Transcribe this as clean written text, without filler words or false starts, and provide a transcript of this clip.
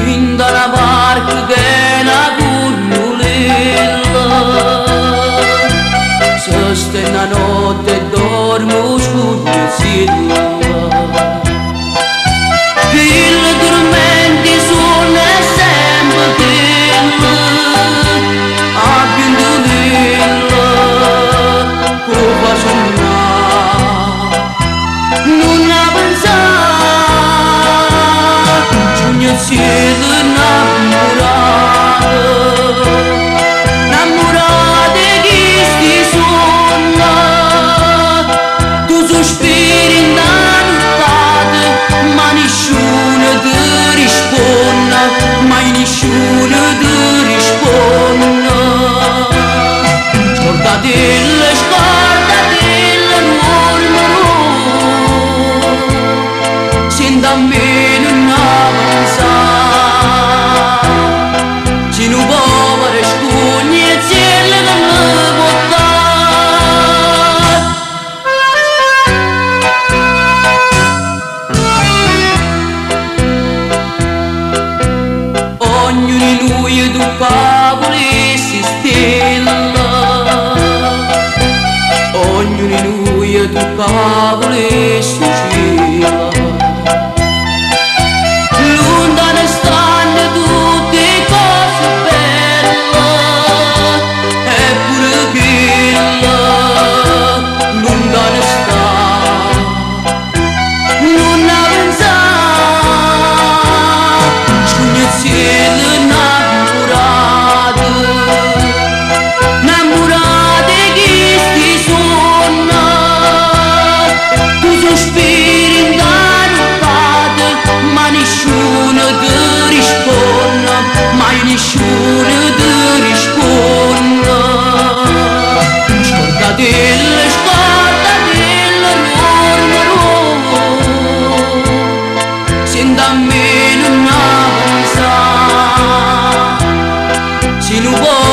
in la barca che la cunnulilla se sta una notte e dormo scugnazilla il dormenti sono sempre quello a pindolilla come sognare non ha pensato scugnazilla innamorata che sti sono tu sospiri innannottata ma nessuno ti risponde mai nessuno ti risponde scordatella scordatella nuovo senta a me non avanzare ci non povero scugni e cielo che mi può dare ognuno di noi è un cavolo si stella ognuno di noi è un cavolo si cela lontane stanno tutte cose belle eppure quella lontane sta non ha pensato scugnazilla innamorata innamorata che sti sono tu sospiri innannottata ma nessuno ti risponde mai nessuno ti risponde scordatella scordatella nuovo senta a me non avanzare ci non può